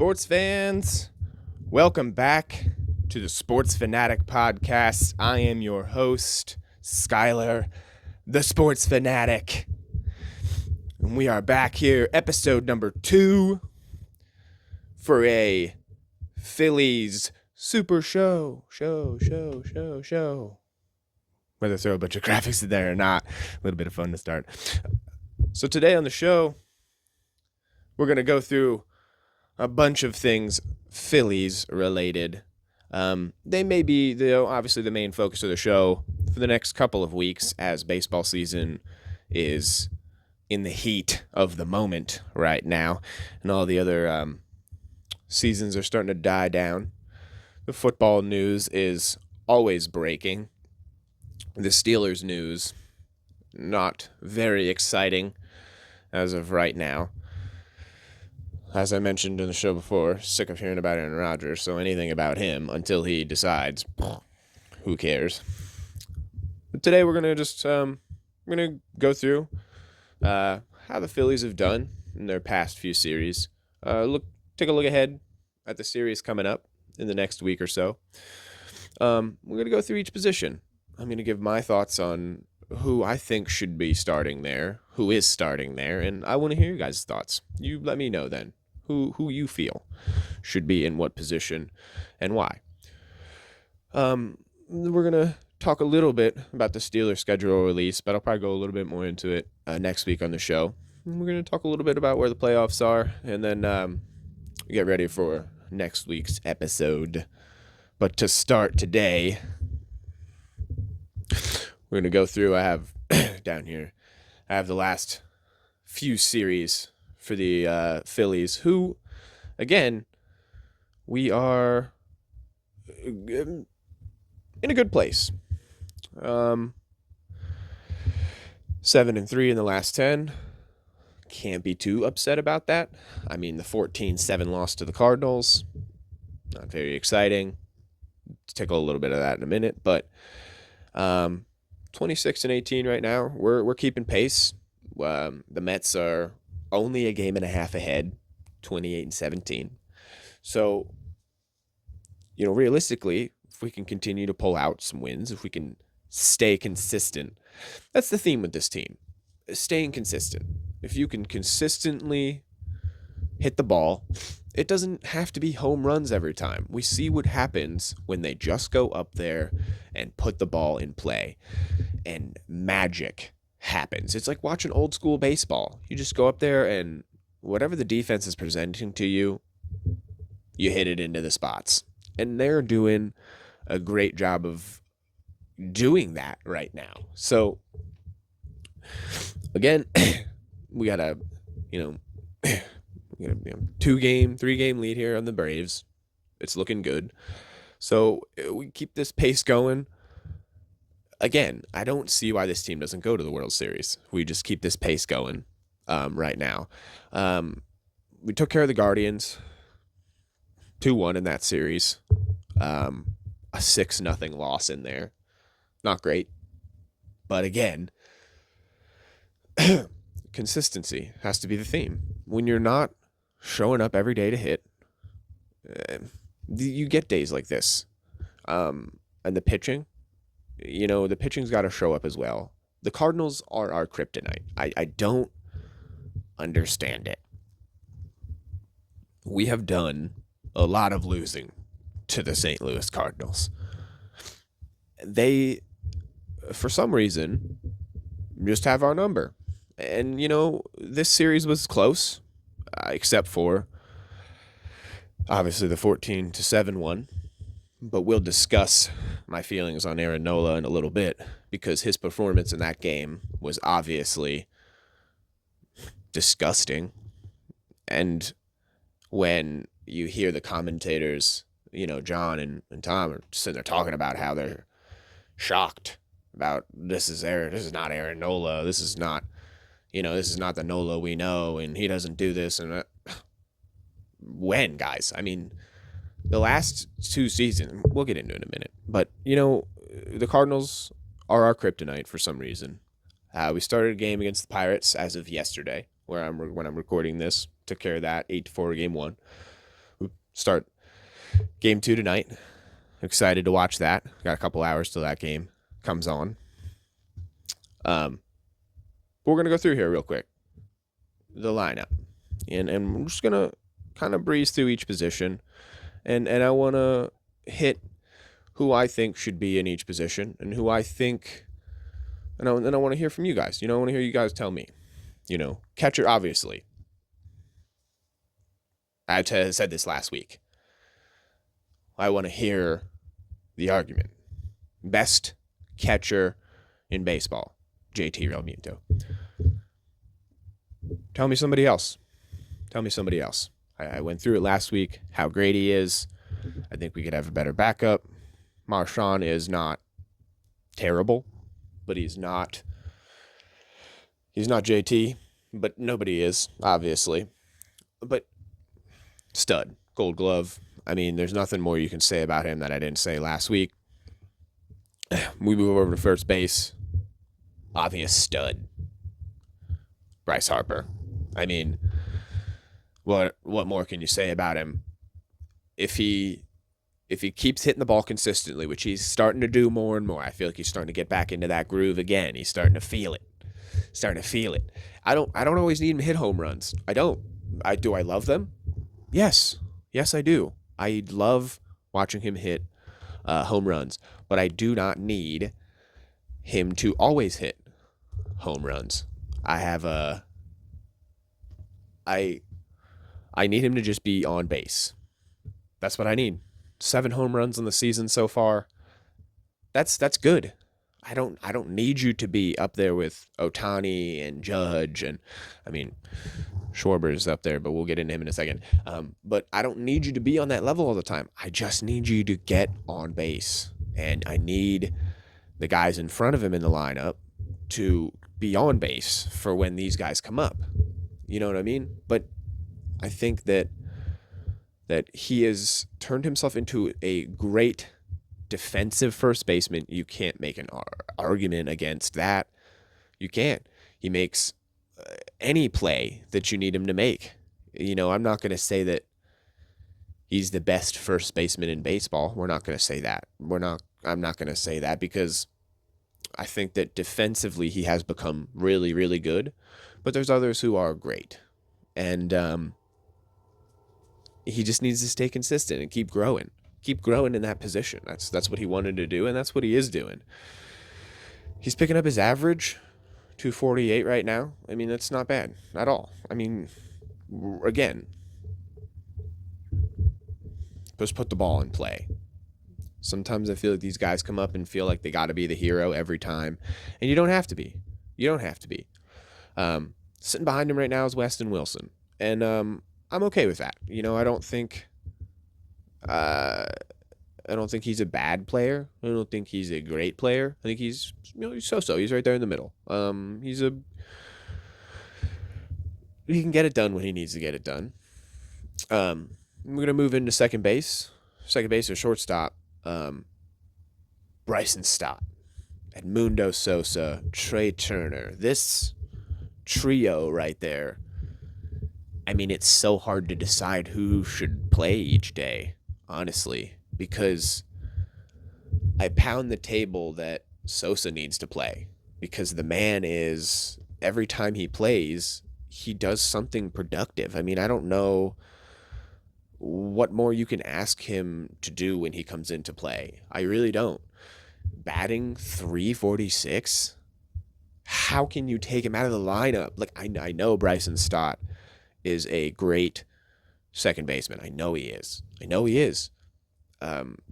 Sports fans, welcome back to the Sports Fanatic Podcast. I am your host, Skylar, the Sports Fanatic. And we are back here, episode number 2, for a Phillies super show. Whether throw a bunch of graphics in there or not, a little bit of fun to start. So today on the show, we're going to go through a bunch of things Phillies related. They may be, obviously, the main focus of the show for the next couple of weeks as baseball season is in the heat of the moment right now, and all the other seasons are starting to die down. The football news is always breaking. The Steelers news, not very exciting as of right now. As I mentioned in the show before, sick of hearing about Aaron Rodgers, so anything about him until he decides, who cares? But today we're gonna just go through how the Phillies have done in their past few series. Take a look ahead at the series coming up in the next week or so. We're gonna go through each position. I'm gonna give my thoughts on who I think should be starting there, who is starting there, and I want to hear you guys' thoughts. You let me know then who you feel should be in what position and why. We're going to talk a little bit about the Steelers schedule release, but I'll probably go a little bit more into it next week on the show. And we're going to talk a little bit about where the playoffs are, and then get ready for next week's episode. But to start today, we're going to go through, I have down here, I have the last few series for the Phillies, who, again, we are in a good place. 7-3 in the last 10. Can't be too upset about that. I mean, the 14-7 loss to the Cardinals, not very exciting. Take a little bit of that in a minute, but 26-18 right now. We're keeping pace. The Mets are only a game and a half ahead, 28-17. So, realistically, if we can continue to pull out some wins, if we can stay consistent, that's the theme with this team, staying consistent. If you can consistently hit the ball, it doesn't have to be home runs every time. We see what happens when they just go up there and put the ball in play, and magic happens. It's like watching old school baseball. You just go up there and whatever the defense is presenting to you, you hit it into the spots. And they're doing a great job of doing that right now. So, again, we got a 3-game lead here on the Braves. It's looking good. So we keep this pace going. Again, I don't see why this team doesn't go to the World Series. We just keep this pace going right now. We took care of the Guardians, 2-1 in that series. A 6-0 loss in there. Not great. But again, consistency has to be the theme. When you're not showing up every day to hit, you get days like this. And the pitching, the pitching's got to show up as well. The Cardinals are our kryptonite. I don't understand it. We have done a lot of losing to the St. Louis Cardinals. They, for some reason, just have our number. And, this series was close, except for, obviously, the 14-7 one. But we'll discuss my feelings on Aaron Nola in a little bit, because his performance in that game was obviously disgusting. And when you hear the commentators, John and Tom are sitting there talking about how they're shocked about this is not Aaron Nola, this is not the Nola we know, and he doesn't do this. And when, guys? I mean, the last 2 seasons, we'll get into it in a minute, but, the Cardinals are our kryptonite for some reason. We started a game against the Pirates as of yesterday, when I'm recording this. Took care of that, 8-4 game 1. start game 2 tonight. Excited to watch that. Got a couple hours till that game comes on. But we're going to go through here real quick. The lineup. And we're just going to kind of breeze through each position. And I want to hit who I think should be in each position and who I think, and I want to hear from you guys. I want to hear you guys tell me. Catcher, obviously. I said this last week. I want to hear the argument. Best catcher in baseball, JT Realmuto. Tell me somebody else. I went through it last week, how great he is. I think we could have a better backup. Marshawn is not terrible, but he's not JT, but nobody is, obviously. But stud, Gold Glove. I mean, there's nothing more you can say about him that I didn't say last week. We move over to first base. Obvious stud. Bryce Harper. I mean, what more can you say about him? If he keeps hitting the ball consistently, which he's starting to do more and more, I feel like he's starting to get back into that groove again. He's starting to feel it. I don't always need him to hit home runs. I don't. Do I love them? Yes, I do. I love watching him hit home runs, but I do not need him to always hit home runs. I need him to just be on base. That's what I need. 7 home runs in the season so far. That's good. I don't need you to be up there with Ohtani and Judge, and I mean Schwarber's up there, but we'll get into him in a second. But I don't need you to be on that level all the time. I just need you to get on base, and I need the guys in front of him in the lineup to be on base for when these guys come up. You know what I mean? But I think that he has turned himself into a great defensive first baseman. You can't make an argument against that. You can't. He makes any play that you need him to make. I'm not going to say that he's the best first baseman in baseball. We're not going to say that. I'm not going to say that because I think that defensively he has become really, really good. But there's others who are great. And he just needs to stay consistent and keep growing. Keep growing in that position. That's what he wanted to do, and that's what he is doing. He's picking up his average, 248 right now. I mean, that's not bad at all. I mean, again, just put the ball in play. Sometimes I feel like these guys come up and feel like they got to be the hero every time, and you don't have to be. Sitting behind him right now is Weston Wilson, and I'm okay with that. I don't think he's a bad player. I don't think he's a great player. I think he's so-so. He's right there in the middle. He can get it done when he needs to get it done. We're gonna move into second base or shortstop. Bryson Stott, Edmundo Sosa, Trey Turner. This trio right there. I mean, it's so hard to decide who should play each day, honestly, because I pound the table that Sosa needs to play because the man is, every time he plays, he does something productive. I mean, I don't know what more you can ask him to do when he comes into play. I really don't. Batting .346? How can you take him out of the lineup? Like, I know Bryson Stott is a great second baseman. I know he is.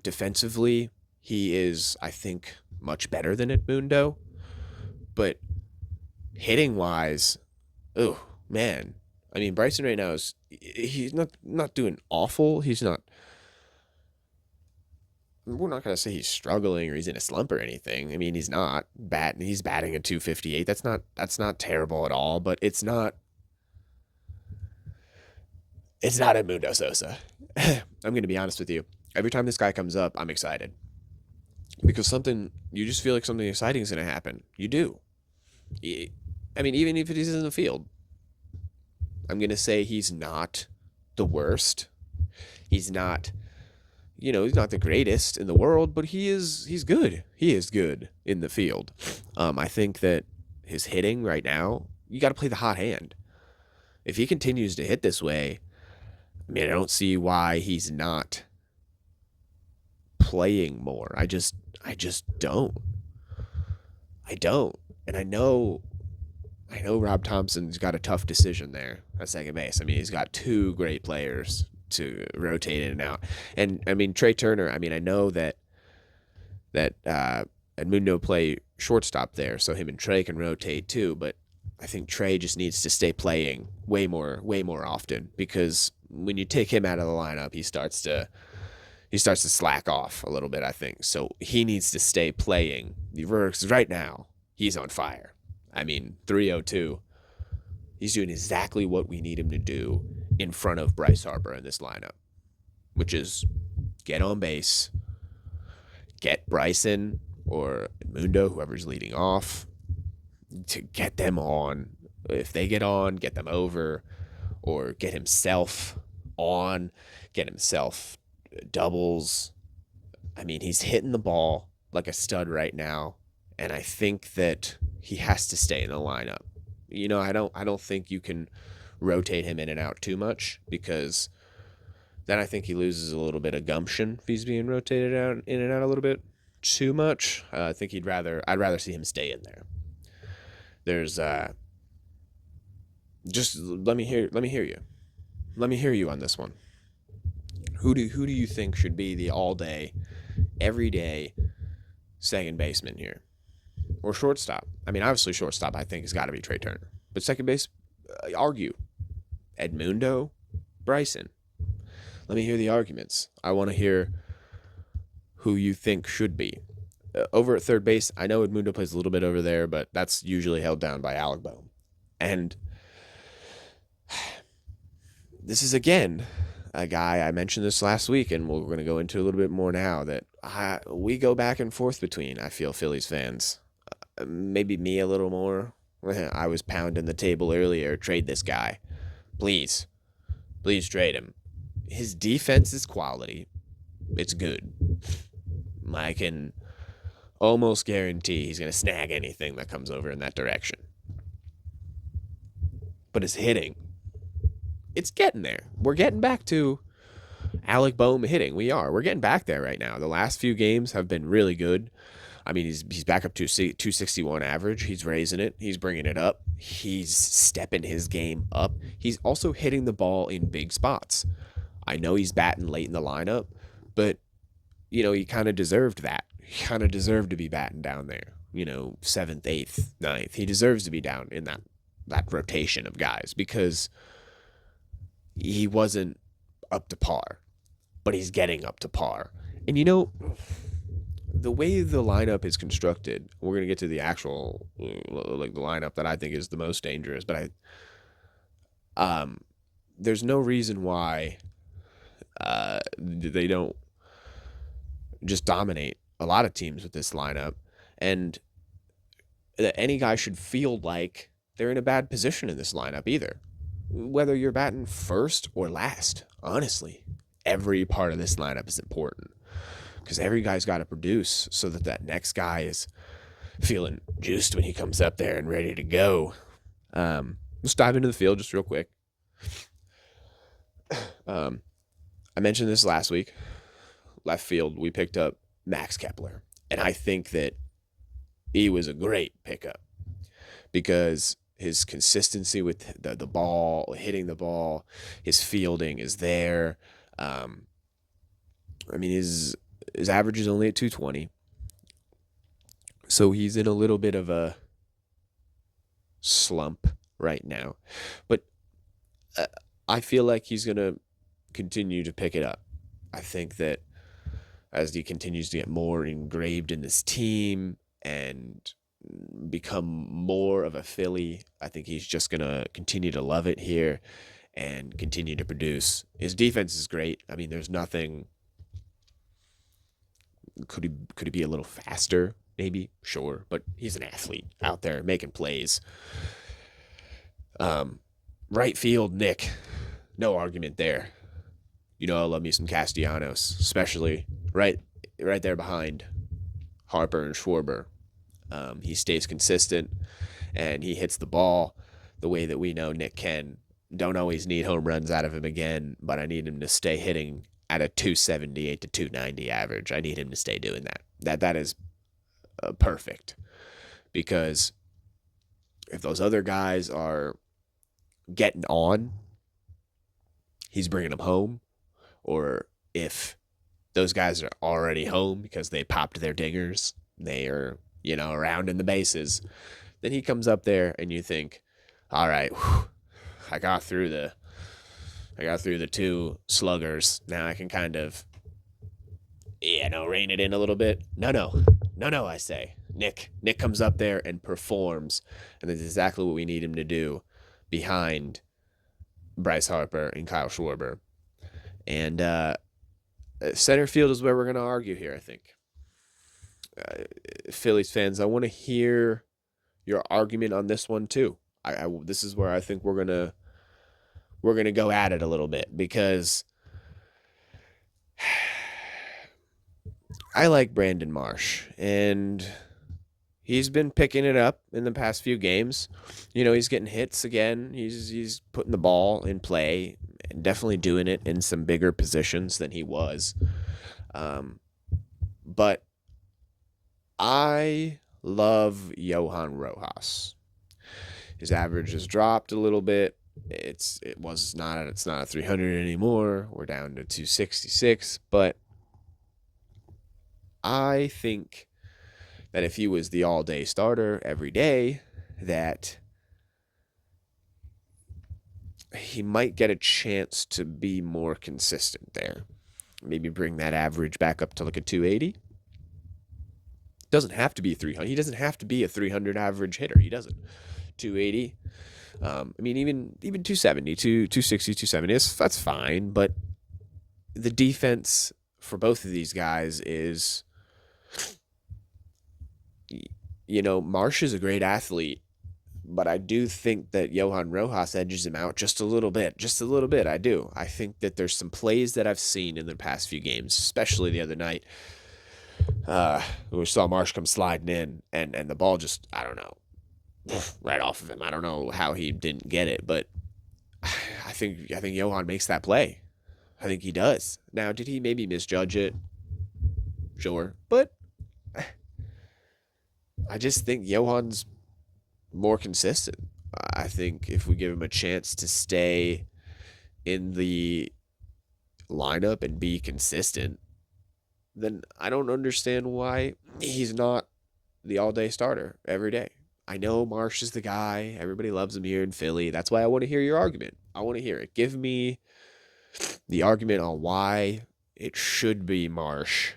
Defensively, he is, I think, much better than Edmundo. But hitting-wise, oh, man. I mean, Bryson right now he's not doing awful. He's not, we're not going to say he's struggling or he's in a slump or anything. I mean, he's not he's batting at 258. That's not terrible at all, but it's not Edmundo Sosa. I'm going to be honest with you. Every time this guy comes up, I'm excited. Because you just feel like something exciting is going to happen. You do. I mean, even if he's in the field, I'm going to say he's not the worst. He's not, he's not the greatest in the world, but he's good. He is good in the field. I think that his hitting right now, you got to play the hot hand. If he continues to hit this way, I mean, I don't see why he's not playing more. I just don't. I don't. And I know Rob Thompson's got a tough decision there at second base. I mean, he's got two great players to rotate in and out. And I mean, Trey Turner, I mean, I know that Edmundo play shortstop there, so him and Trey can rotate too, but I think Trey just needs to stay playing way more often, because when you take him out of the lineup, he starts to slack off a little bit, I think. So he needs to stay playing. Because right now, he's on fire. I mean, 302. He's doing exactly what we need him to do in front of Bryce Harper in this lineup, which is get on base, get Bryson or Edmundo, whoever's leading off, to get them on. If they get on, get them over, or get himself on, get himself doubles. I mean, he's hitting the ball like a stud right now, and I think that he has to stay in the lineup. I don't think you can rotate him in and out too much, because then I think he loses a little bit of gumption if he's being rotated out in and out a little bit too much. I think I'd rather see him stay in there. There's just let me hear you. Let me hear you on this one. Who do you think should be the all-day, everyday second baseman here? Or shortstop? I mean, obviously shortstop I think has got to be Trey Turner. But second base, argue. Edmundo, Bryson. Let me hear the arguments. I want to hear who you think should be. Over at third base, I know Edmundo plays a little bit over there, but that's usually held down by Alec Bohm. And this is, again, a guy, I mentioned this last week, and we're going to go into a little bit more now, that we go back and forth between, I feel, Phillies fans. Maybe me a little more. I was pounding the table earlier, trade this guy. Please trade him. His defense is quality. It's good. I can almost guarantee he's going to snag anything that comes over in that direction. But his hitting, it's getting there. We're getting back to Alec Bohm hitting. We're getting back there right now. The last few games have been really good. I mean, he's back up to 261 average. He's raising it. He's bringing it up. He's stepping his game up. He's also hitting the ball in big spots. I know he's batting late in the lineup, but, he kind of deserved that. He kind of deserved to be batting down there, 7th, 8th, 9th. He deserves to be down in that rotation of guys, because he wasn't up to par, but he's getting up to par. And, the way the lineup is constructed, we're going to get to the actual, the lineup that I think is the most dangerous, but there's no reason why they don't just dominate a lot of teams with this lineup, and that any guy should feel like they're in a bad position in this lineup either. Whether you're batting first or last, honestly, every part of this lineup is important, because every guy's got to produce so that next guy is feeling juiced when he comes up there and ready to go. Let's dive into the field just real quick. I mentioned this last week. Left field, we picked up Max Kepler, and I think that he was a great pickup, because his consistency with the ball, hitting the ball, his fielding is there. I mean, his average is only at 220, so he's in a little bit of a slump right now, but I feel like he's going to continue to pick it up. I think that as he continues to get more engraved in this team and become more of a Philly, I think he's just going to continue to love it here and continue to produce. His defense is great. I mean, there's nothing. Could he be a little faster? Maybe, sure, but he's an athlete out there making plays. Right field, Nick, no argument there. I love me some Castellanos, especially right there behind Harper and Schwarber. He stays consistent, and he hits the ball the way that we know Nick can. Don't always need home runs out of him again, but I need him to stay hitting at a 278 to 290 average. I need him to stay doing that. That is perfect, because if those other guys are getting on, he's bringing them home. Or if those guys are already home because they popped their dingers, they are, around in the bases, then he comes up there and you think, all right, I got through the two sluggers. Now I can kind of, rein it in a little bit. No, I say. Nick comes up there and performs, and that's exactly what we need him to do behind Bryce Harper and Kyle Schwarber. And center field is where we're going to argue here, I think. Phillies fans, I want to hear your argument on this one too. This is where I think we're gonna go at it a little bit, because I like Brandon Marsh, and he's been picking it up in the past few games. He's getting hits again. He's putting the ball in play, and definitely doing it in some bigger positions than he was. But I love Johan Rojas. His average has dropped a little bit. It's not a 300 anymore. We're down to 266, but I think that if he was the all-day starter every day, that he might get a chance to be more consistent there. Maybe bring that average back up to like a 280. Doesn't have to be 300. He doesn't have to be a 300 average hitter. He doesn't. 280. Even 270, 260, 270, that's fine. But the defense for both of these guys is, Marsh is a great athlete, but I do think that Johan Rojas edges him out just a little bit. I do. I think that there's some plays that I've seen in the past few games, especially the other night. We saw Marsh come sliding in, and the ball just, I don't know, right off of him. I don't know how he didn't get it, but I think Johan makes that play. I think he does. Now, did he maybe misjudge it? Sure, but I just think Johan's more consistent. I think if we give him a chance to stay in the lineup and be consistent, then I don't understand why he's not the all-day starter every day. I know Marsh is the guy. Everybody loves him here in Philly. That's why I want to hear your argument. I want to hear it. Give me the argument on why it should be Marsh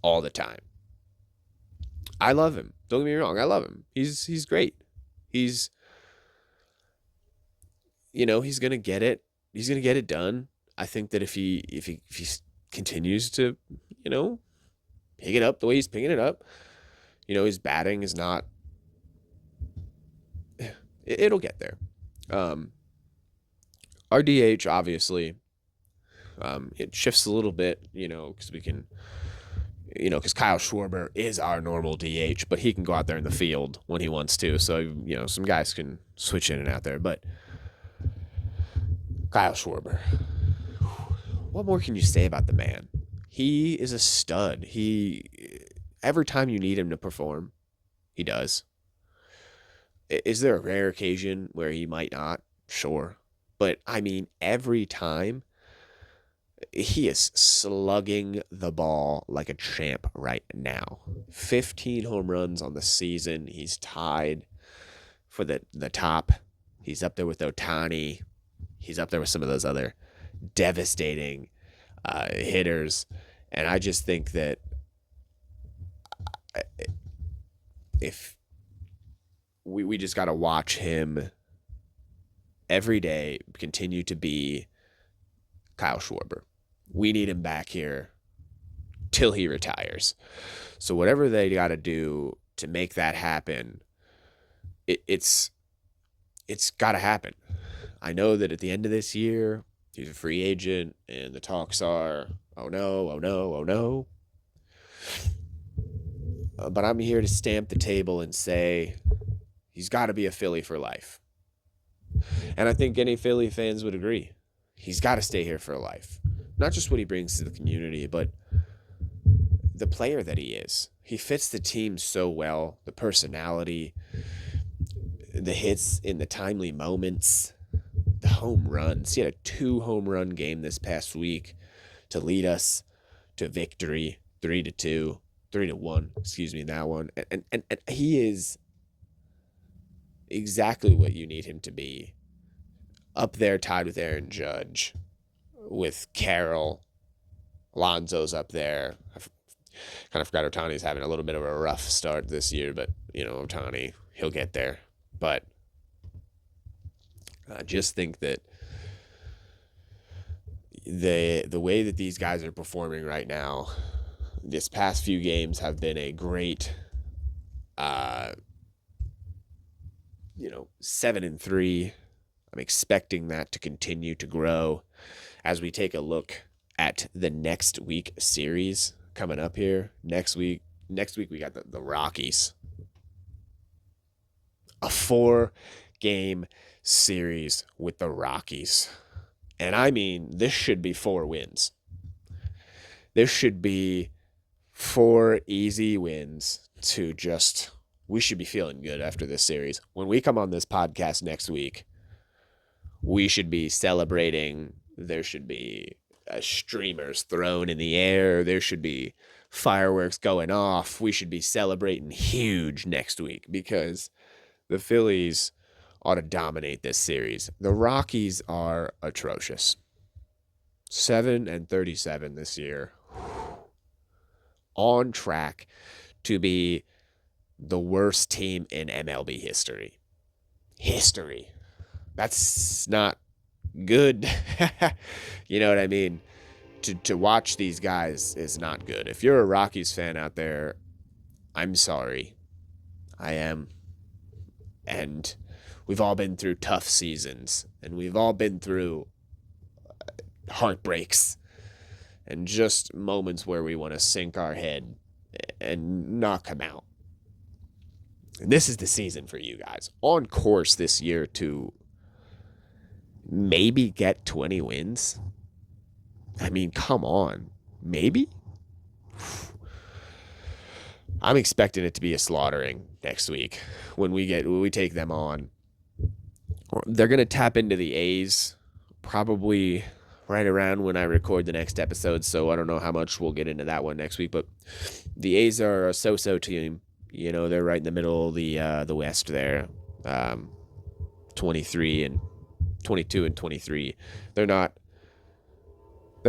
all the time. I love him. Don't get me wrong. I love him. He's great. He's gonna get it. He's gonna get it done. I think that if he continues to, pick it up the way he's picking it up, his batting is not. It'll get there. Our DH, obviously, it shifts a little bit, because we can, because Kyle Schwarber is our normal DH, but he can go out there in the field when he wants to. So, some guys can switch in and out there. But Kyle Schwarber, what more can you say about the man? He is a stud. Every time you need him to perform, he does. Is there a rare occasion where he might not? Sure. But, every time, he is slugging the ball like a champ right now. 15 home runs on the season. He's tied for the top. He's up there with Ohtani. He's up there with some of those other devastating hitters. And I just think that if we just got to watch him every day continue to be Kyle Schwarber. We need him back here till he retires. So whatever they got to do to make that happen, it's got to happen. I know that at the end of this year, He's a free agent, and the talks are, oh no, oh no, oh no. But I'm here to stamp the table and say he's got to be a Philly for life. And I think any Philly fans would agree. He's got to stay here for life. Not just what he brings to the community, but the player that he is. He fits the team so well. The personality, the hits in the timely moments, the home runs. He had a 2 home run game this past week to lead us to victory, 3-2, 3-1, in that one. And he is exactly what you need him to be. Up there, tied with Aaron Judge, with Carroll. Alonso's up there. I kind of forgot Ohtani's having a little bit of a rough start this year, but, Ohtani, he'll get there. But I just think that the way that these guys are performing right now, this past few games have been a great 7-3. I'm expecting that to continue to grow as we take a look at the next week series coming up here. Next week we got the Rockies. A 4-game series with the Rockies. And I mean, this should be 4 wins. This should be 4 easy wins to just, we should be feeling good after this series. When we come on this podcast next week, we should be celebrating. There should be streamers thrown in the air. There should be fireworks going off. We should be celebrating huge next week because the Phillies ought to dominate this series. The Rockies are atrocious. 7-37 this year. On track to be the worst team in MLB history. That's not good. You know what I mean? To watch these guys is not good. If you're a Rockies fan out there, I'm sorry. I am. And we've all been through tough seasons. And we've all been through heartbreaks. And just moments where we want to sink our head and not come out. And this is the season for you guys. On course this year to maybe get 20 wins. I mean, come on. Maybe? I'm expecting it to be a slaughtering next week when we take them on. They're going to tap into the A's probably right around when I record the next episode, so I don't know how much we'll get into that one next week, but the A's are a so-so team. They're right in the middle of the West there. 22 and 23. They're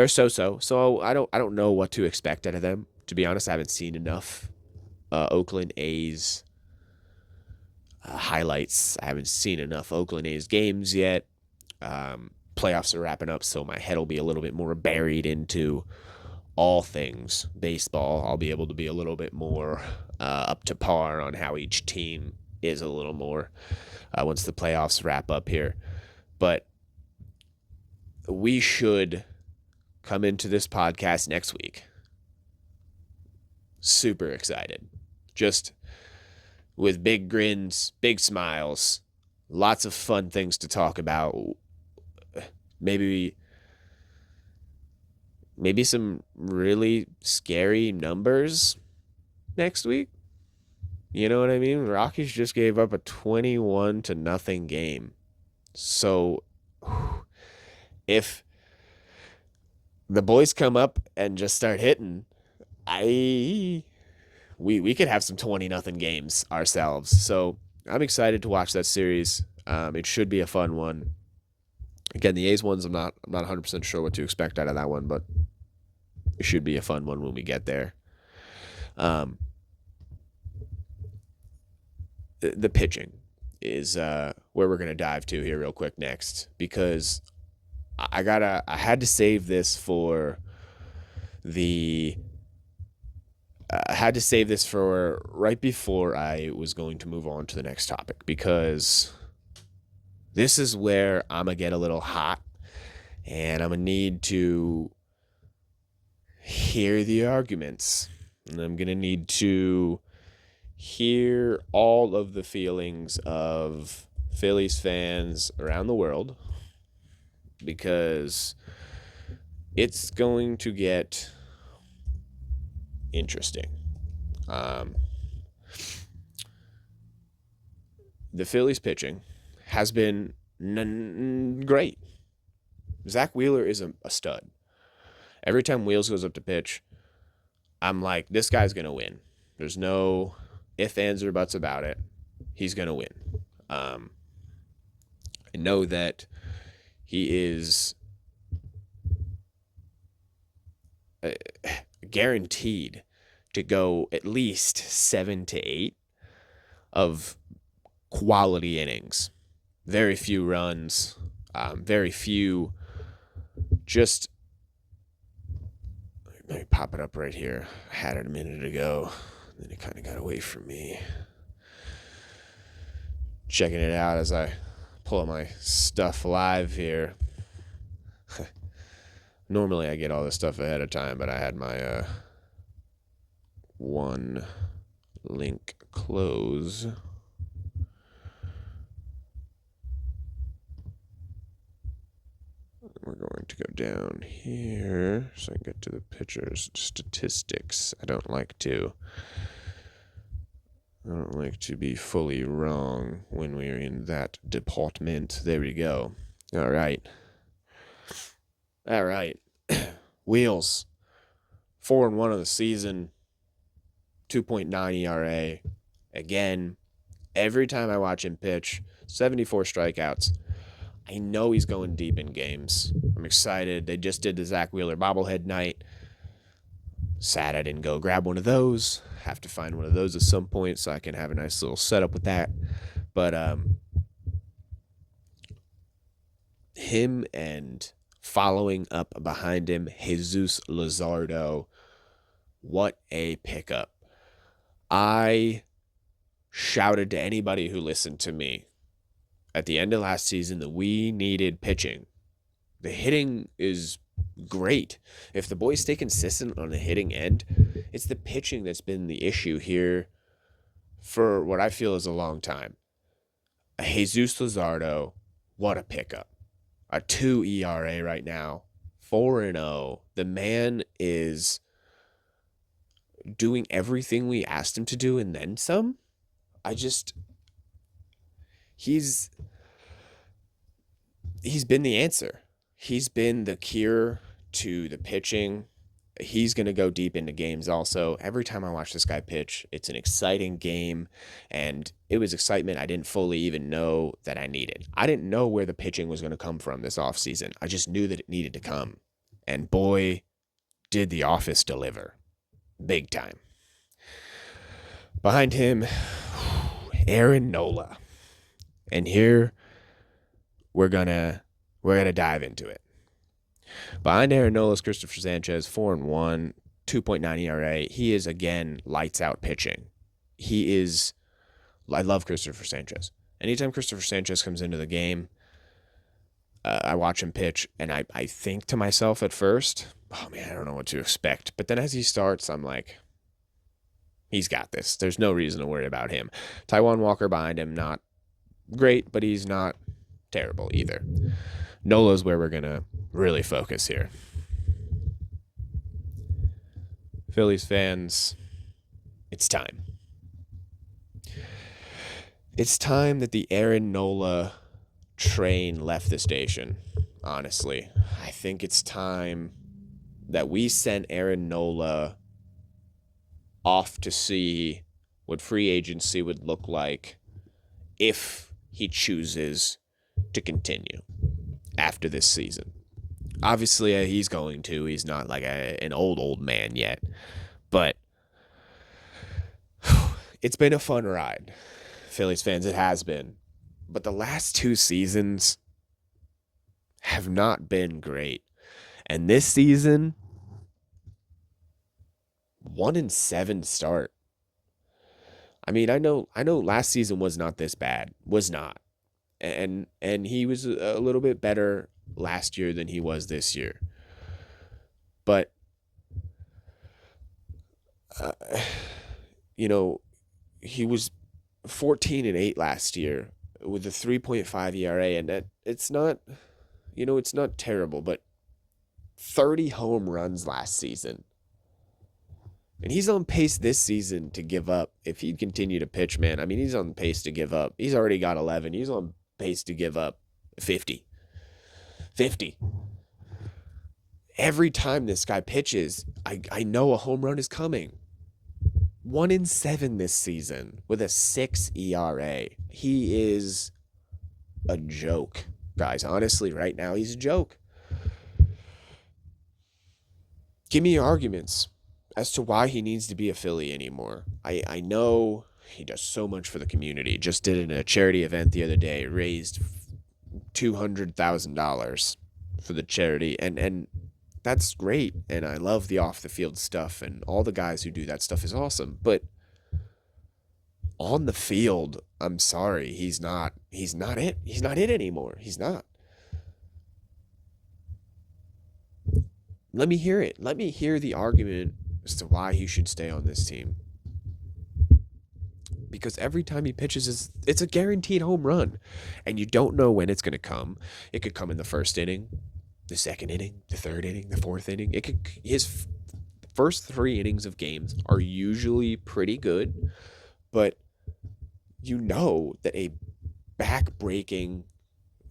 so-so. So I don't know what to expect out of them. To be honest, I haven't seen enough Oakland A's highlights. I haven't seen enough Oakland A's games yet. Playoffs are wrapping up, so my head will be a little bit more buried into all things baseball. I'll be able to be a little bit more up to par on how each team is a little more once the playoffs wrap up here. But we should come into this podcast next week super excited. Just with big grins, big smiles, lots of fun things to talk about. Maybe some really scary numbers next week. You know what I mean? Rockies just gave up a 21-0 game. So if the boys come up and just start hitting, we could have some 20-0 games ourselves. So I'm excited to watch that series. It should be a fun one. Again, the A's ones, I'm not 100% sure what to expect out of that one, but it should be a fun one when we get there. The pitching is where we're going to dive to here real quick next, because I had to save this for right before I was going to move on to the next topic, because this is where I'm going to get a little hot And I'm going to need to hear the arguments. And I'm going to need to hear all of the feelings of Phillies fans around the world, because it's going to get interesting. The Phillies pitching has been great. Zach Wheeler is a stud. Every time Wheels goes up to pitch, I'm like, this guy's going to win. There's no ifs, ands, or buts about it. He's going to win. I know that he is guaranteed to go at least 7 to 8 of quality innings. Very few runs, very few just... Let me pop it up right here. I had it a minute ago. Then it kind of got away from me. Checking it out as I pull up my stuff live here. Normally I get all this stuff ahead of time, but I had my one link close. We're going to go down here so I can get to the pitchers' statistics. I don't like to be fully wrong when we're in that department. There we go. All right. Wheels, 4-1 of the season, 2.9 ERA. Again, every time I watch him pitch, 74 strikeouts. I know he's going deep in games. I'm excited. They just did the Zach Wheeler bobblehead night. Sad I didn't go grab one of those. Have to find one of those at some point so I can have a nice little setup with that. But him and following up behind him, Jesus Luzardo, what a pickup. I shouted to anybody who listened to me at the end of last season that we needed pitching. The hitting is great. If the boys stay consistent on the hitting end, it's the pitching that's been the issue here for what I feel is a long time. Jesus Luzardo, what a pickup. A 2 ERA right now, 4-0. The man is doing everything we asked him to do and then some. He's been the answer. He's been the cure to the pitching. He's going to go deep into games also. Every time I watch this guy pitch, it's an exciting game, and it was excitement I didn't fully even know that I needed. I didn't know where the pitching was going to come from this offseason. I just knew that it needed to come. And boy, did the office deliver. Big time. Behind him, Aaron Nola. And here we're gonna dive into it. Behind Aaron Nola is Christopher Sanchez, 4-1, 2.9 ERA. He is again lights out pitching. I love Christopher Sanchez. Anytime Christopher Sanchez comes into the game, I watch him pitch, and I think to myself at first, oh man, I don't know what to expect. But then as he starts, I'm like, he's got this. There's no reason to worry about him. Taijuan Walker behind him, not great, but he's not terrible either. Nola's where we're going to really focus here. Phillies fans, it's time. It's time that the Aaron Nola train left the station, honestly. I think it's time that we sent Aaron Nola off to see what free agency would look like if he chooses to continue after this season. Obviously, he's going to. He's not like an old man yet. But it's been a fun ride, Phillies fans. It has been. But the last 2 seasons have not been great. And this season, 1-7 start. I mean, I know last season was not this bad. Was not. And he was a little bit better last year than he was this year. But, uh, he was 14-8 last year with a 3.5 ERA, and it's not, it's not terrible, but 30 home runs last season. And he's on pace this season to give up. If he'd continue to pitch, man, I mean, he's on pace to give up. He's already got 11. He's on pace to give up 50. 50. Every time this guy pitches, I know a home run is coming. 1 in 7 this season with a 6 ERA. He is a joke, guys. Honestly, right now, he's a joke. Give me your arguments as to why he needs to be a Philly anymore. I know he does so much for the community. Just did it in a charity event the other day, raised $200,000 for the charity, and that's great. And I love the off the field stuff, and all the guys who do that stuff is awesome. But on the field, I'm sorry, he's not it. He's not it anymore. He's not. Let me hear it. Let me hear the argument as to why he should stay on this team. Because every time he pitches, it's a guaranteed home run. And you don't know when it's going to come. It could come in the first inning, the second inning, the third inning, the fourth inning. His first 3 innings of games are usually pretty good. But you know that a back-breaking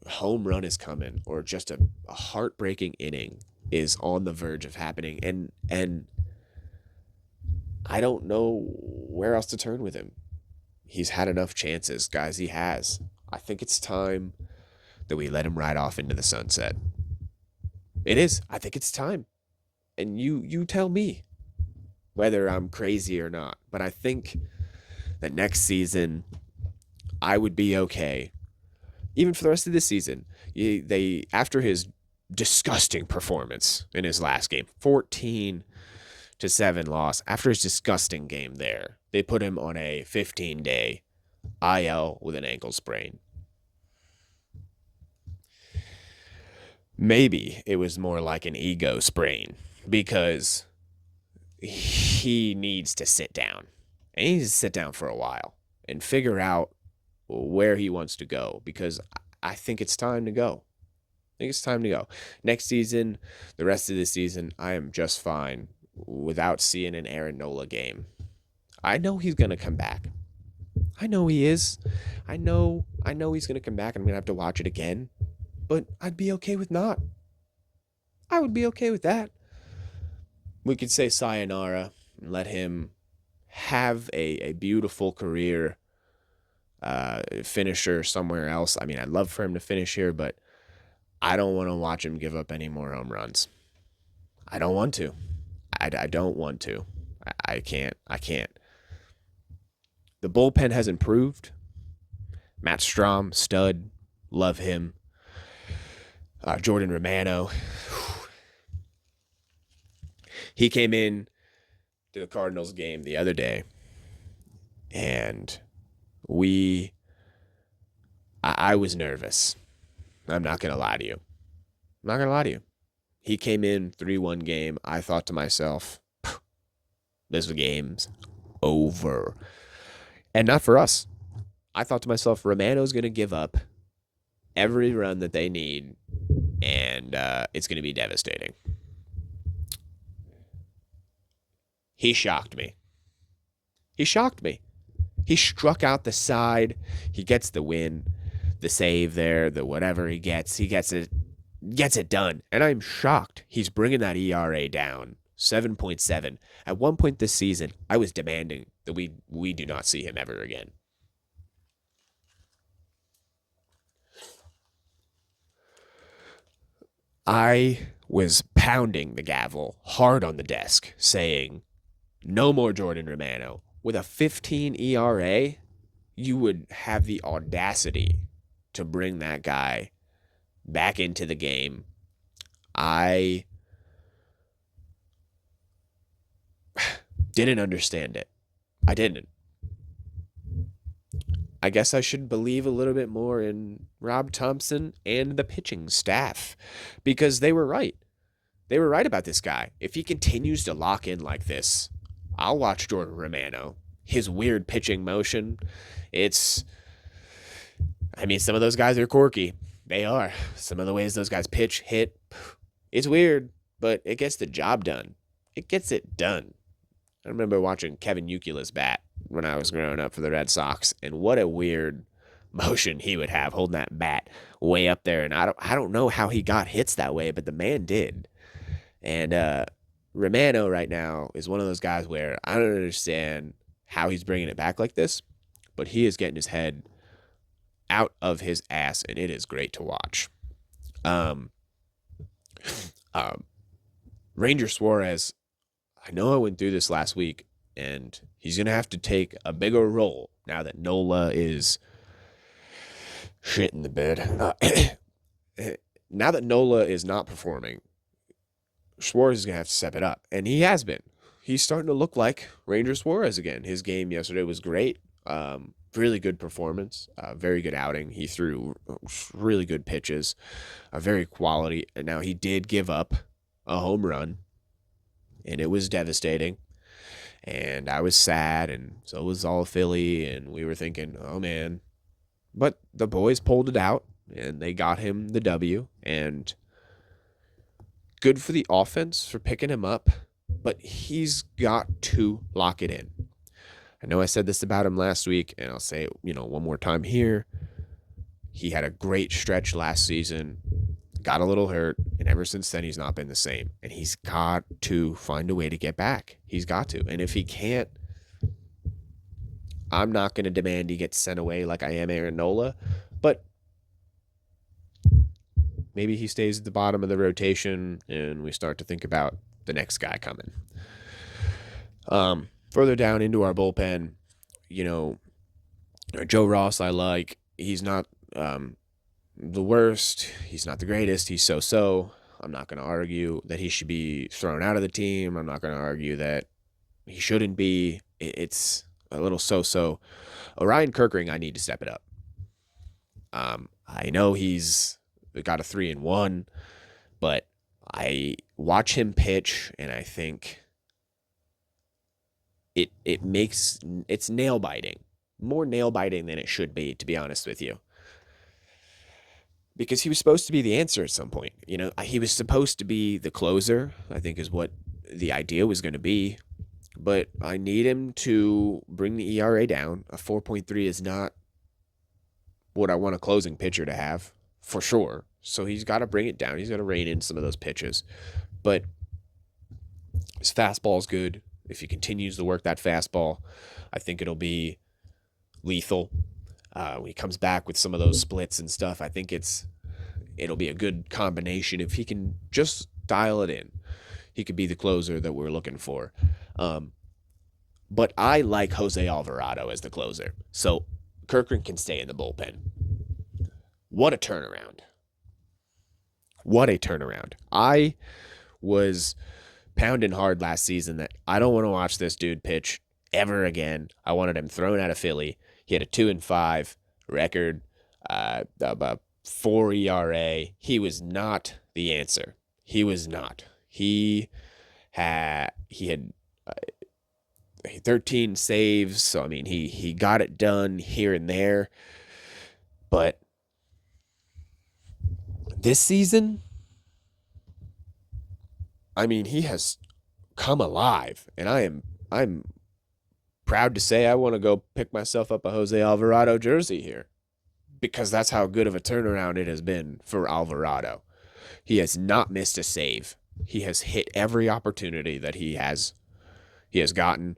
home run is coming, or just a heartbreaking inning is on the verge of happening, and I don't know where else to turn with him. He's had enough chances, guys. He has. I think it's time that we let him ride off into the sunset. It is. I think it's time. And you tell me whether I'm crazy or not. But I think that next season I would be okay. Even for the rest of this season. They after his disgusting performance in his last game, 14-7 loss. After his disgusting game there, they put him on a 15-day IL with an ankle sprain. Maybe it was more like an ego sprain, because he needs to sit down. And he needs to sit down for a while and figure out where he wants to go, because I think it's time to go. Next season, the rest of the season, I am just fine without seeing an Aaron Nola game. I know he's going to come back. I know he is. I know he's going to come back, and I'm going to have to watch it again. But I'd be okay with not. I would be okay with that. We could say sayonara and let him have a beautiful career finisher somewhere else. I mean, I'd love for him to finish here, but I don't want to watch him give up any more home runs. I don't want to. I don't want to. I can't. The bullpen has improved. Matt Strahm, stud. Love him. Jordan Romano. He came in to the Cardinals game the other day, and I was nervous. I'm not going to lie to you. He came in 3-1 game. I thought to myself, this game's over. And not for us. I thought to myself, Romano's going to give up every run that they need, and it's going to be devastating. He shocked me. He struck out the side. He gets the win. The save there, the whatever he gets it done. And I'm shocked he's bringing that ERA down, 7.7. At one point this season, I was demanding that we do not see him ever again. I was pounding the gavel hard on the desk, saying, no more Jordan Romano. With a 15 ERA, you would have the audacity to bring that guy back into the game. I didn't understand it. I didn't. I guess I should believe a little bit more in Rob Thompson and the pitching staff because they were right. They were right about this guy. If he continues to lock in like this, I'll watch Jordan Romano. His weird pitching motion, some of those guys are quirky. They are. Some of the ways those guys pitch, hit, it's weird, but it gets the job done. It gets it done. I remember watching Kevin Youkilis bat when I was growing up for the Red Sox, and what a weird motion he would have holding that bat way up there. And I don't know how he got hits that way, but the man did. And Romano right now is one of those guys where I don't understand how he's bringing it back like this, but he is getting his head out of his ass, and it is great to watch. Ranger Suarez, I know I went through this last week, and he's going to have to take a bigger role now that Nola is shit in the bed. Now that Nola is not performing, Suarez is going to have to step it up, and he has been. He's starting to look like Ranger Suarez again. His game yesterday was great. Really good performance, very good outing. He threw really good pitches, very quality. And now he did give up a home run, and it was devastating. And I was sad, and so was all Philly, and we were thinking, oh man. But the boys pulled it out, and they got him the W, and good for the offense for picking him up, but he's got to lock it in. I know I said this about him last week, and I'll say it, one more time here. He had a great stretch last season, got a little hurt, and ever since then he's not been the same. And he's got to find a way to get back. He's got to. And if he can't, I'm not going to demand he gets sent away like I am Aaron Nola, but maybe he stays at the bottom of the rotation and we start to think about the next guy coming. Further down into our bullpen, Joe Ross I like. He's not the worst. He's not the greatest. He's so-so. I'm not going to argue that he should be thrown out of the team. I'm not going to argue that he shouldn't be. It's a little so-so. Orion Kerkering, I need to step it up. I know he's got a 3-1, but I watch him pitch and I think it's nail biting, more nail biting than it should be, to be honest with you. Because he was supposed to be the answer at some point. He was supposed to be the closer, I think is what the idea was going to be. But I need him to bring the ERA down. A 4.3 is not what I want a closing pitcher to have, for sure. So he's got to bring it down. He's got to rein in some of those pitches. But his fastball is good. If he continues to work that fastball, I think it'll be lethal. When he comes back with some of those splits and stuff, I think it'll be a good combination. If he can just dial it in, he could be the closer that we're looking for. But I like Jose Alvarado as the closer. So Kerkering can stay in the bullpen. What a turnaround. What a turnaround. I was pounding hard last season that I don't want to watch this dude pitch ever again. I wanted him thrown out of Philly. He had a 2-5 record, about 4 ERA. He was not the answer. He was not. He had 13 saves. So, he got it done here and there. But this season, he has come alive, and I'm proud to say I want to go pick myself up a Jose Alvarado jersey here because that's how good of a turnaround it has been for Alvarado. He has not missed a save. He has hit every opportunity that he has gotten.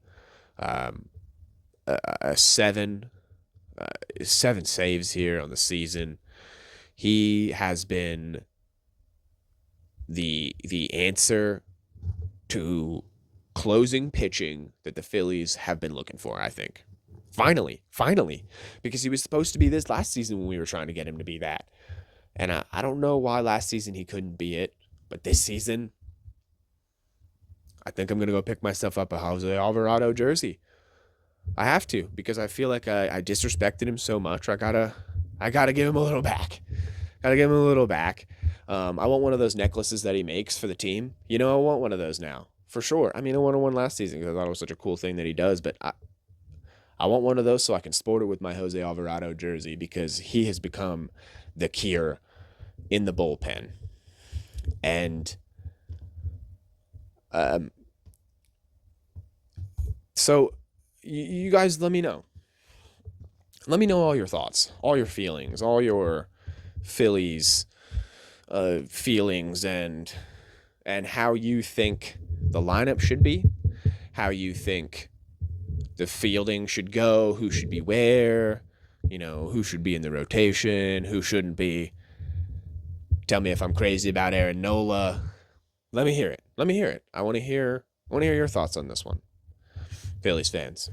Seven saves here on the season. He has been the answer to closing pitching that the Phillies have been looking for, I think. Finally, because he was supposed to be this last season when we were trying to get him to be that. And I don't know why last season he couldn't be it, but this season, I think I'm going to go pick myself up a Jose Alvarado jersey. I have to, because I feel like I disrespected him so much. I gotta give him a little back. Gotta give him a little back. I want one of those necklaces that he makes for the team. I want one of those now for sure. I mean, I wanted one last season because I thought it was such a cool thing that he does. But I want one of those so I can sport it with my Jose Alvarado jersey, because he has become the cure in the bullpen. And so you guys, let me know. Let me know all your thoughts, all your feelings, all your Phillies feelings, and how you think the lineup should be, how you think the fielding should go, who should be where, who should be in the rotation, who shouldn't be. Tell me if I'm crazy about Aaron Nola. Let me hear it. Let me hear it. I want to hear your thoughts on this one, Phillies fans.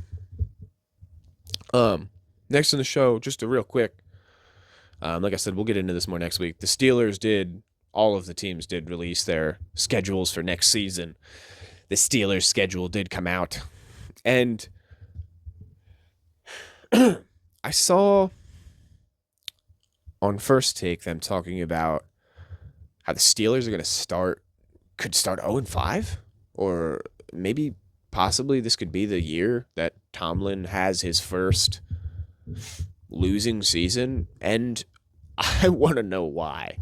Next on the show, just a real quick. Like I said, we'll get into this more next week. The Steelers all of the teams did release their schedules for next season. The Steelers' schedule did come out. And I saw on First Take them talking about how the Steelers are going to could start 0-5, or maybe possibly this could be the year that Tomlin has his first losing season, and I want to know why.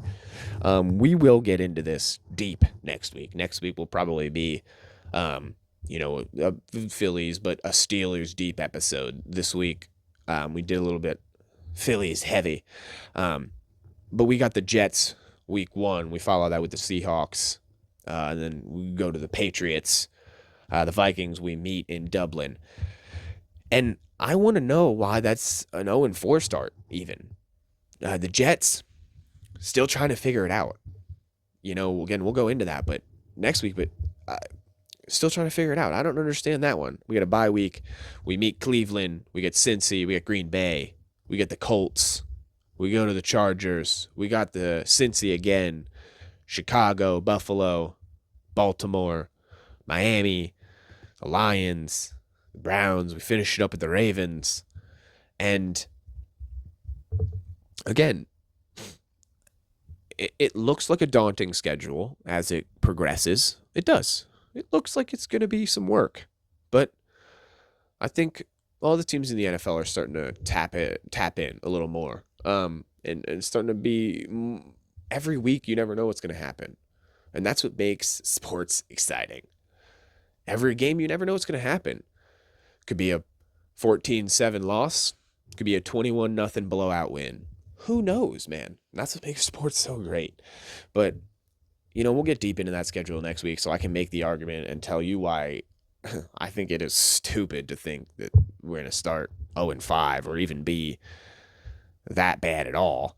We will get into this deep next week. Next week will probably be, Phillies, but a Steelers deep episode. This week, we did a little bit Phillies heavy, but we got the Jets week 1. We follow that with the Seahawks, and then we go to the Patriots. The Vikings we meet in Dublin, and I want to know why that's an 0-4 start even. The Jets still trying to figure it out. Again, we'll go into that, but next week, but still trying to figure it out. I don't understand that one. We got a bye week. We meet Cleveland. We get Cincy. We get Green Bay. We get the Colts. We go to the Chargers. We got the Cincy again. Chicago, Buffalo, Baltimore, Miami, the Lions, the Browns. We finish it up with the Ravens. And again, it looks like a daunting schedule as it progresses. It does. It looks like it's going to be some work. But I think all the teams in the NFL are starting to tap in a little more. And starting to be, every week you never know what's going to happen. And that's what makes sports exciting. Every game you never know what's going to happen. Could be a 14-7 loss. Could be a 21-0 blowout win. Who knows, man? That's what makes sports so great. But, we'll get deep into that schedule next week so I can make the argument and tell you why I think it is stupid to think that we're going to start 0-5 or even be that bad at all.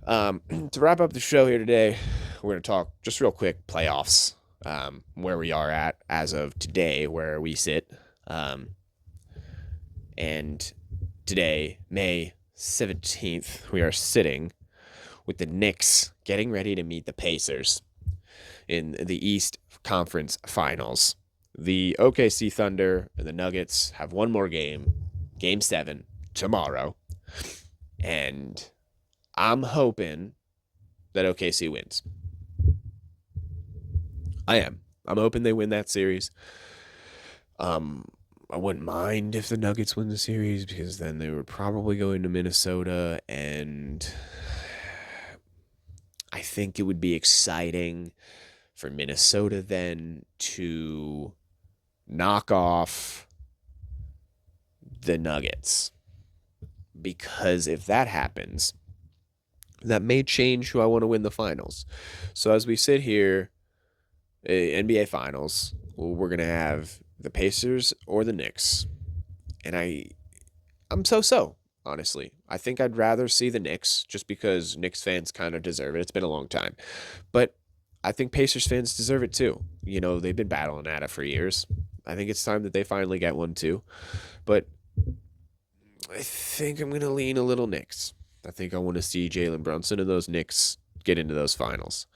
To wrap up the show here today, we're going to talk just real quick playoffs, where we are at as of today, where we sit. And today, May 17th, we are sitting with the Knicks getting ready to meet the Pacers in the East Conference Finals. The OKC Thunder and the Nuggets have one more game, Game 7, tomorrow. And I'm hoping that OKC wins. I am. I'm hoping they win that series. I wouldn't mind if the Nuggets win the series, because then they would probably go into Minnesota, and I think it would be exciting for Minnesota then to knock off the Nuggets. Because if that happens, that may change who I want to win the finals. So as we sit here, NBA Finals, we're going to have the Pacers or the Knicks. And I'm so, honestly. I think I'd rather see the Knicks, just because Knicks fans kind of deserve it. It's been a long time. But I think Pacers fans deserve it too. They've been battling at it for years. I think it's time that they finally get one too. But I think I'm going to lean a little Knicks. I think I want to see Jalen Brunson and those Knicks get into those finals.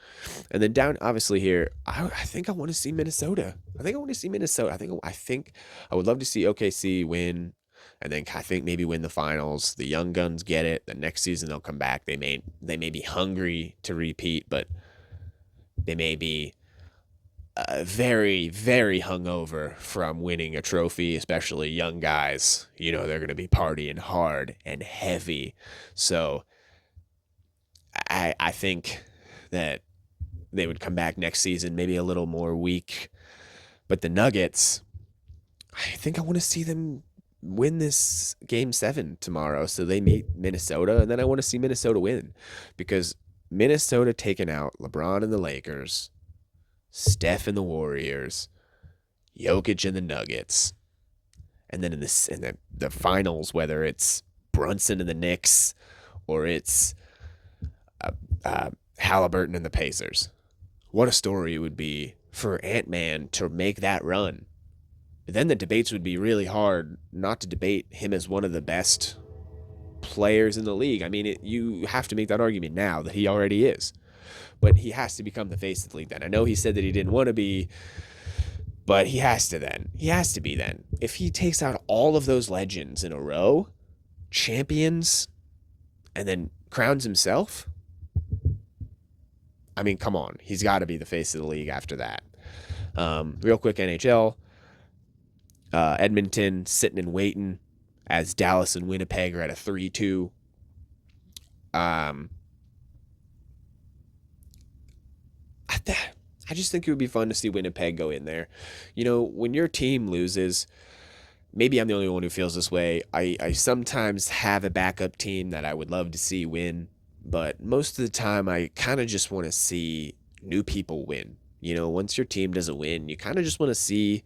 And then down, obviously here, I think I want to see Minnesota. I think I would love to see OKC win, and then I think maybe win the finals. The young guns get it. The next season they'll come back. They may be hungry to repeat, but they may be very, very hungover from winning a trophy, especially young guys. You know, they're going to be partying hard and heavy. So I think that they would come back next season, maybe a little more weak. But the Nuggets, I think I want to see them win this Game 7 tomorrow. So they meet Minnesota, and then I want to see Minnesota win. Because Minnesota taking out LeBron and the Lakers, Steph and the Warriors, Jokic and the Nuggets, and then in the finals, whether it's Brunson and the Knicks or it's Halliburton and the Pacers. What a story it would be for Ant-Man to make that run. But then the debates would be really hard not to debate him as one of the best players in the league. I mean, you have to make that argument now that he already is. But he has to become the face of the league then. I know he said that he didn't want to be, but he has to then. He has to be then. If he takes out all of those legends in a row, champions, and then crowns himself, I mean, come on. He's got to be the face of the league after that. Real quick, NHL. Edmonton sitting and waiting as Dallas and Winnipeg are at a 3-2. I just think it would be fun to see Winnipeg go in there. You know, when your team loses, maybe I'm the only one who feels this way. I sometimes have a backup team that I would love to see win, but most of the time I kind of just want to see new people win. You know, once your team doesn't win, you kind of just want to see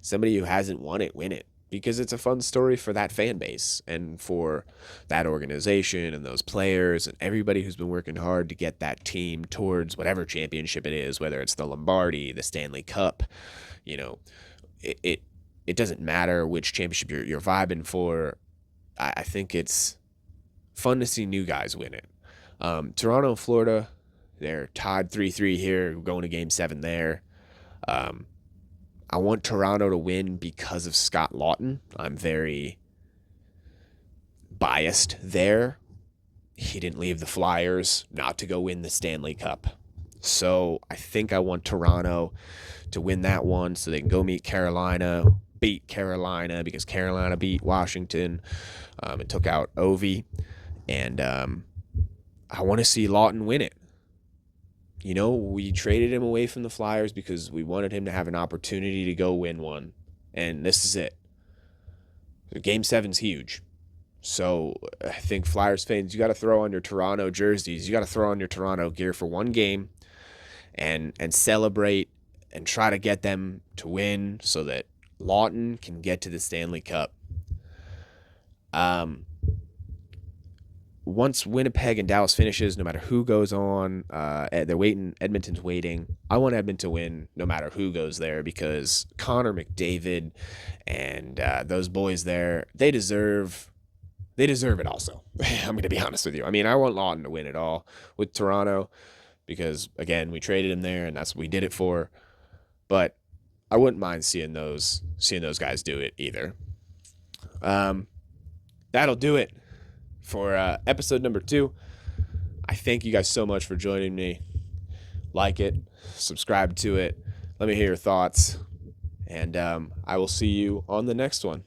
somebody who hasn't won it win it, because it's a fun story for that fan base and for that organization and those players and everybody who's been working hard to get that team towards whatever championship it is, whether it's the Lombardi, the Stanley Cup. You know, it doesn't matter which championship you're vibing for. I think it's fun to see new guys win it. Toronto and Florida, they're tied 3-3 here, going to Game 7 there. I want Toronto to win because of Scott Lawton. I'm very biased there. He didn't leave the Flyers not to go win the Stanley Cup. So I think I want Toronto to win that one so they can go beat Carolina, because Carolina beat Washington and took out Ovi. And I want to see Lawton win it. You know, we traded him away from the Flyers because we wanted him to have an opportunity to go win one. And this is it. Game 7's huge. So I think Flyers fans, you got to throw on your Toronto jerseys. You got to throw on your Toronto gear for one game and celebrate and try to get them to win so that Lawton can get to the Stanley Cup. Once Winnipeg and Dallas finishes, no matter who goes on, they're waiting. Edmonton's waiting. I want Edmonton to win no matter who goes there, because Connor McDavid and those boys there, they deserve it also. I'm going to be honest with you. I mean, I want Lawton to win it all with Toronto because, again, we traded him there and that's what we did it for. But I wouldn't mind seeing those guys do it either. That'll do it for episode number 2. I thank you guys so much for joining me. Like it, subscribe to it, let me hear your thoughts, and I will see you on the next one.